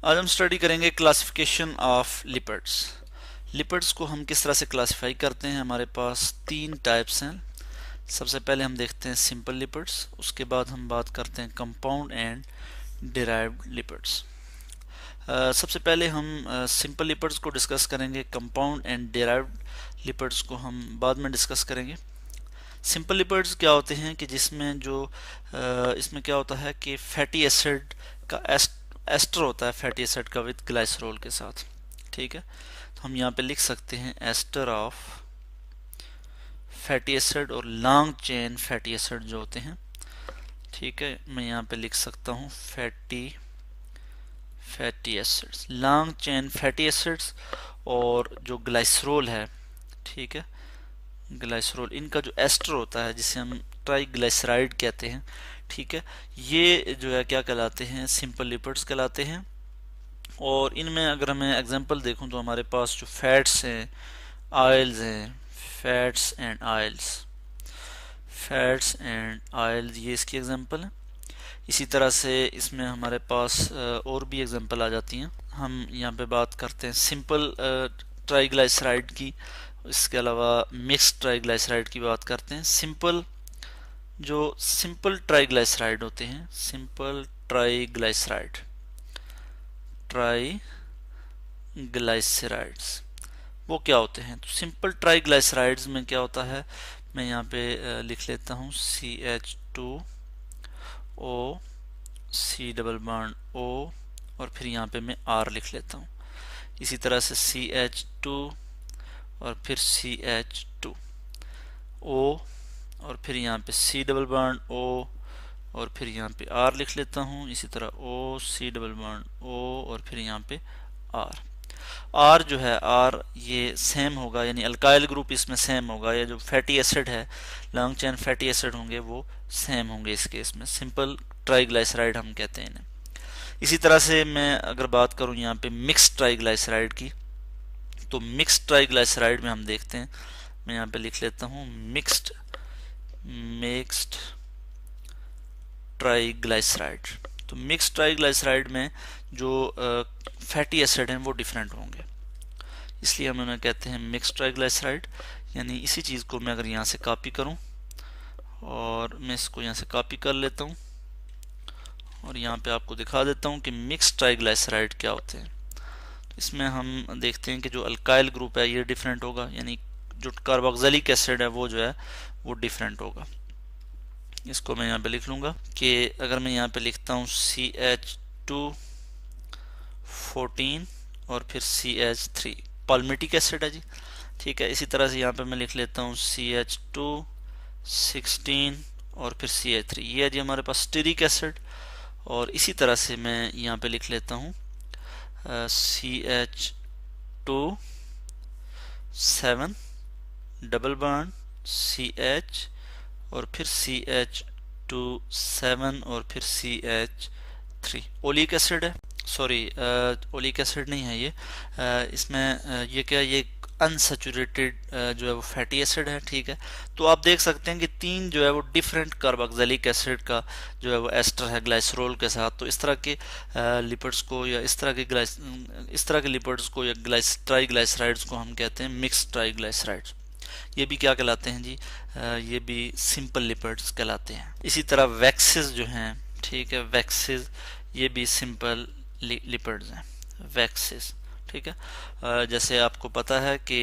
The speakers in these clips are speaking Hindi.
आज हम स्टडी करेंगे क्लासिफिकेशन ऑफ लिपिड्स। लिपिड्स को हम किस तरह से क्लासिफाई करते हैं। हमारे पास तीन टाइप्स हैं। सबसे पहले हम देखते हैं सिंपल लिपिड्स, उसके बाद हम बात करते हैं कंपाउंड एंड डिराइव्ड लिपिड्स। सबसे पहले हम सिंपल लिपिड्स को डिस्कस करेंगे। कंपाउंड एंड डिराइव्ड लिपिड्स को हम बाद में डिस्कस करेंगे। सिंपल लिपिड्स क्या होते हैं कि जिसमें जो इसमें क्या होता है कि फैटी एसिड का एस्टर होता है, फैटी एसिड का विद ग्लाइसरॉल के साथ। ठीक है, तो हम यहाँ पे लिख सकते हैं एस्टर ऑफ फैटी एसिड और लॉन्ग चेन फैटी एसिड जो होते हैं। ठीक है, मैं यहाँ पे लिख सकता हूँ fatty acids, long chain fatty acids और जो ग्लाइसरॉल है। ठीक है, ग्लाइसरॉल, इनका जो एस्टर होता है जिसे हम ट्राइग्लिसराइड कहते हैं। ठीक है, ये जो है क्या कहलाते हैं, सिंपल लिपिड्स कहलाते हैं। और इनमें अगर मैं एग्जांपल देखूं तो हमारे पास जो फैट्स हैं, ऑयल्स हैं, fats and oils, fats and oils, ये इसकी एग्जांपल है। इसी तरह से इसमें हमारे पास और भी एग्जांपल आ जाती हैं। हम यहाँ पे बात करते हैं सिंपल ट्राइग्लिसराइड की, इसके अलावा मिक्स्ड ट्राइग्लिसराइड की बात करते हैं। जो सिंपल ट्राइग्लिसराइड होते हैं, सिंपल ट्राइग्लिसराइड्स वो क्या होते हैं। तो सिंपल ट्राइग्लिसराइड्स में क्या होता है, मैं यहाँ पे लिख लेता हूँ CH2O, C double bond O, और फिर यहाँ पे मैं R लिख लेता हूँ। इसी तरह से CH2 और फिर CH2O, और फिर यहाँ पे C डबल बॉन्ड O, और फिर यहाँ पे R लिख लेता हूँ। इसी तरह O, C double bond O, और फिर यहाँ पे R जो है, R ये सेम होगा, यानी अल्काइल ग्रुप इसमें सेम होगा। या जो फैटी एसिड है, लॉन्ग चेन फैटी एसिड होंगे वो सेम होंगे इस केस में। सिंपल ट्राइग्लिसराइड हम कहते हैं इन्हें। इसी तरह से मैं अगर बात करूं यहाँ पे मिक्स्ड ट्राइग्लिसराइड की, तो मिक्स्ड ट्राइग्लिसराइड में हम देखते हैं, मैं यहाँ पे लिख लेता हूँ मिक्स्ड ट्राइग्लिसराइड। तो मिक्स्ड ट्राइग्लिसराइड में जो फैटी एसिड हैं वो डिफरेंट होंगे, इसलिए हम उन्हें कहते हैं मिक्स्ड ट्राइग्लिसराइड। यानी इसी चीज़ को मैं अगर यहाँ से कॉपी करूँ, और मैं इसको यहाँ से कॉपी कर लेता हूँ और यहाँ पे आपको दिखा देता हूँ कि मिक्स्ड ट्राइग्लिसराइड क्या होते हैं। तो इसमें हम देखते हैं कि जो अल्काइल ग्रुप है ये डिफरेंट होगा, यानी जो कार्बोक्सिलिक एसिड है वो जो है वो डिफरेंट होगा। इसको मैं यहाँ पे लिख लूँगा कि अगर मैं यहाँ पे लिखता हूँ CH214 और फिर CH3, पाल्मिटिक एसिड है जी। ठीक है, इसी तरह से यहाँ पे मैं लिख लेता हूँ CH216 और फिर CH3, ये है जी हमारे पास स्टीरिक एसिड। और इसी तरह से मैं यहाँ पे लिख लेता हूँ CH2 7 डबल बॉन्ड CH, और फिर CH2 7 और फिर CH3, ओलिक एसिड है। सॉरी, ओलिक एसिड नहीं है ये। इसमें ये क्या, ये अनसैचुरेटेड जो है वो फैटी एसिड है। ठीक है, तो आप देख सकते हैं कि तीन जो है वो डिफरेंट कार्बोक्सिलिक एसिड का जो है वो एस्टर है ग्लाइसरॉल के साथ। तो इस तरह के लिपिड्स को, या इस तरह के लिपिड्स को, या ट्राइग्लिसराइड्स को हम कहते हैं मिक्स्ड ट्राइग्लिसराइड्स। ये भी क्या कहलाते हैं जी, ये भी सिंपल लिपिड्स कहलाते हैं। इसी तरह वैक्सेस जो हैं, ठीक है, वैक्सेस ये भी सिंपल लिपिड्स हैं, वैक्सेस। ठीक है, जैसे आपको पता है कि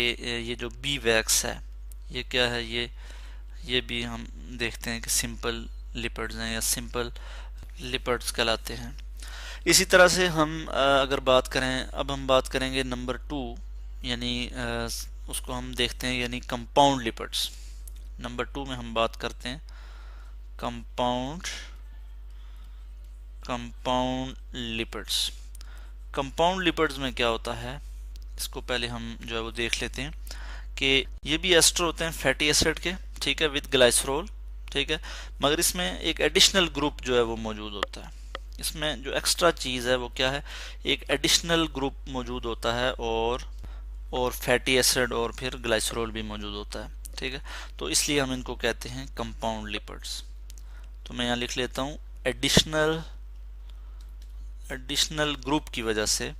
ये जो बी वैक्स है ये क्या है, ये भी हम देखते हैं कि सिंपल लिपिड्स हैं या सिंपल लिपिड्स कहलाते हैं। इसी तरह से हम अगर बात करें, अब हम बात करेंगे नंबर 2, यानी उसको हम देखते हैं यानी कंपाउंड लिपिड्स। नंबर 2 में हम बात करते हैं कंपाउंड लिपिड्स। कंपाउंड लिपिड्स में क्या होता है, इसको पहले हम जो है वो देख लेते हैं कि ये भी एस्टर होते हैं फैटी एसिड के। ठीक है, विद ग्लाइसरॉल। ठीक है, मगर इसमें एक एडिशनल ग्रुप जो है वो मौजूद होता है। इसमें जो एक्स्ट्रा चीज़ है वो क्या है, एक एडिशनल ग्रुप मौजूद होता है, और फैटी एसिड और फिर ग्लाइसरॉल भी मौजूद होता है। ठीक है, तो इसलिए हम इनको कहते हैं कंपाउंड लिपिड्स। तो मैं यहाँ लिख लेता हूँ एडिशनल एडिशनल ग्रुप की वजह से,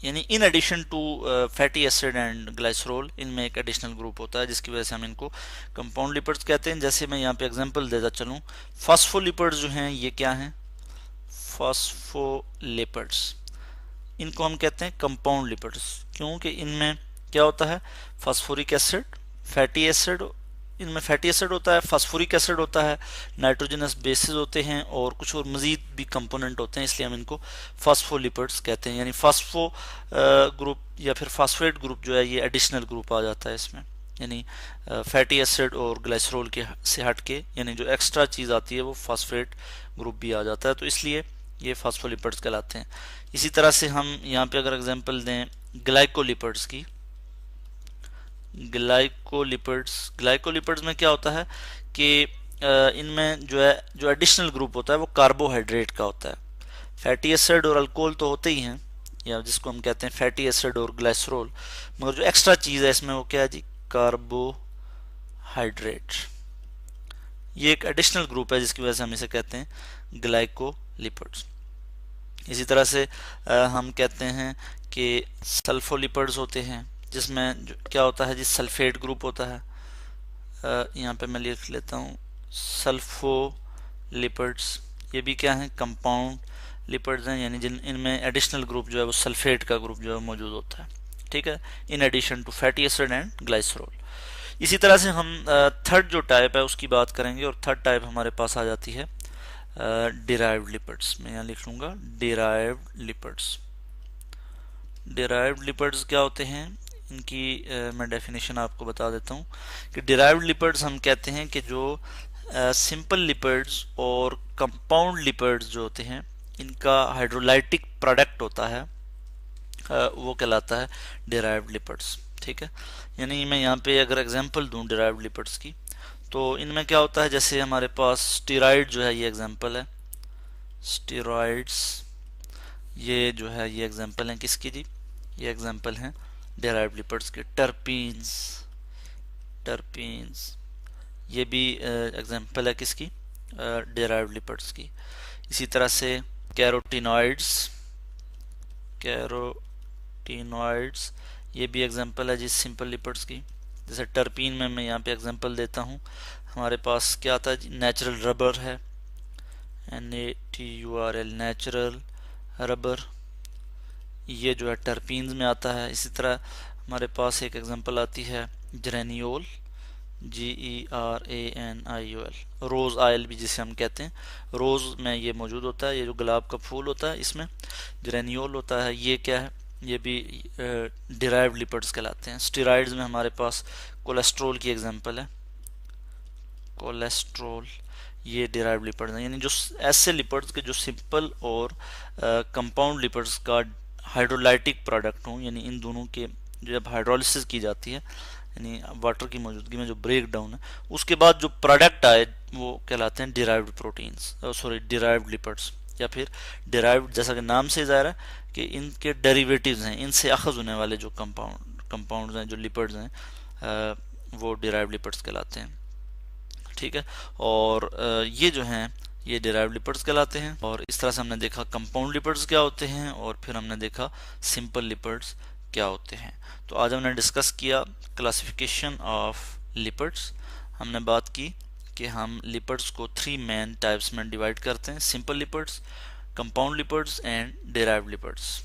यानी in addition to fatty acid and glycerol, इनमें एक एडिशनल ग्रुप होता है जिसकी वजह से हम इनको कंपाउंड लिपिड्स कहते हैं। जैसे मैं यहाँ पे एग्जांपल देता चलूँ, फास्फोलिपिड्स जो हैं ये क्या हैं, फास्फोलिपिड्स, इनको हम कहते हैं कंपाउंड लिपिड्स, क्योंकि इनमें क्या होता है, फास्फोरिक एसिड, फैटी एसिड, इनमें फैटी एसिड होता है, फास्फोरिक एसिड होता है, नाइट्रोजनस बेसिस होते हैं और कुछ और मजीद भी कंपोनेंट होते हैं, इसलिए हम इनको फास्फोलिपिड्स कहते हैं। यानी फास्फो ग्रुप या फिर फास्फेट ग्रुप जो है ये एडिशनल ग्रुप आ जाता है इसमें, यानी फैटी एसिड और ग्लाइसरोल के से हट के, यानी जो एक्स्ट्रा चीज़ आती है वो फास्फेट ग्रुप भी आ जाता है, तो इसलिए ये फास्फोलिपिड्स कहलाते हैं। इसी तरह से हम यहाँ पे अगर एग्जांपल दें ग्लाइकोलिपिड्स की, ग्लाइकोलिपिड्स में क्या होता है कि इनमें जो है जो एडिशनल ग्रुप होता है वो कार्बोहाइड्रेट का होता है। फैटी एसिड और अल्कोहल तो होते ही हैं, या जिसको हम कहते हैं फैटी एसिड और ग्लाइसरोल, मगर जो एक्स्ट्रा चीज़ है इसमें वो क्या है जी, कार्बोहाइड्रेट। ये एक एडिशनल ग्रुप है जिसकी वजह से हम इसे कहते हैं ग्लाइकोलिपिड्स। इसी तरह से हम कहते हैं कि सल्फोलिपिड्स होते हैं, जिसमें क्या होता है जी, सल्फेट ग्रुप होता है। यहाँ पे मैं लिख लेता हूँ सल्फोलिपिड्स, ये भी क्या है, कंपाउंड लिपिड्स हैं, यानी जिन इनमें एडिशनल ग्रुप जो है वो सल्फेट का ग्रुप जो है मौजूद होता है, ठीक है, in addition to fatty acid and glycerol. इसी तरह से हम थर्ड जो टाइप है उसकी बात करेंगे, और थर्ड टाइप हमारे पास आ जाती है डिराइव्ड लिपिड्स। मैं यहाँ लिख लूँगा डिराइव्ड लिपिड्स। डिराइव्ड लिपिड्स क्या होते हैं, इनकी मैं डेफिनेशन आपको बता देता हूँ कि डिराइव्ड लिपिड्स हम कहते हैं कि जो सिंपल लिपिड्स और कंपाउंड लिपिड्स जो होते हैं इनका हाइड्रोलाइटिक प्रोडक्ट होता है, वो कहलाता है डिराइव्ड लिपिड्स, ठीक है। यानी मैं यहाँ पे अगर एग्जांपल दूं डिराइव्ड लिपिड्स की, तो इनमें क्या होता है, जैसे हमारे पास स्टीरॉइड जो है ये एग्जांपल है, स्टीरॉइड्स ये जो है ये एग्जांपल है किसकी जी, ये एग्जांपल हैं डिराइव्ड लिपिड्स के। टर्पीन्स, टर्पीन्स ये भी एग्जांपल है किसकी, डिराइव्ड लिपिड्स की। इसी तरह से कैरोटीनॉइड्स, कैरोटीनॉइड्स ये भी एग्जांपल है जी सिंपल लिपिड्स की। जैसे टर्पीन में मैं यहाँ पे एग्जांपल देता हूँ, हमारे पास क्या आता है जी, नेचुरल रबर है, NaTuRl, नेचुरल रबर, ये जो है टर्पीन्स में आता है। इसी तरह हमारे पास एक एग्जांपल आती है जेरेनियोल, GERANIOL, रोज़ आयल भी जिसे हम कहते हैं, रोज़ में ये मौजूद होता है, ये जो गुलाब का फूल होता है इसमें जेरेनियोल होता है। ये क्या है, ये भी डिराइव्ड लिपिड्स कहलाते हैं। स्टेरॉइड्स में हमारे पास कोलेस्ट्रॉल की एग्जांपल है, कोलेस्ट्रॉल ये डिराइव्ड लिपिड्स हैं, यानी जो ऐसे लिपिड्स के जो सिंपल और कंपाउंड लिपिड्स का हाइड्रोलाइटिक प्रोडक्ट हों, यानी इन दोनों के जब हाइड्रोलिसिस की जाती है, यानी वाटर की मौजूदगी में जो ब्रेक डाउन है उसके बाद जो प्रोडक्ट आए वो कहलाते हैं derived proteins, sorry derived lipids, या फिर डिराइव्ड जैसा कि नाम से ज़ाहिर है कि इनके डेरिवेटिव्स हैं, इनसे अखज़ होने वाले जो कंपाउंड्स हैं, जो लिपिड्स हैं, वो डिराइव्ड लिपिड्स कहलाते हैं, ठीक है। और ये जो हैं ये डिराइव्ड लिपिड्स कहलाते हैं। और इस तरह से हमने देखा कंपाउंड लिपिड्स क्या होते हैं और फिर हमने देखा सिंपल लिपिड्स क्या होते हैं। तो आज हमने डिस्कस किया क्लासिफिकेशन ऑफ लिपिड्स। हमने बात की कि हम लिपिड्स को 3 मेन टाइप्स में डिवाइड करते हैं, simple lipids, compound lipids and derived lipids.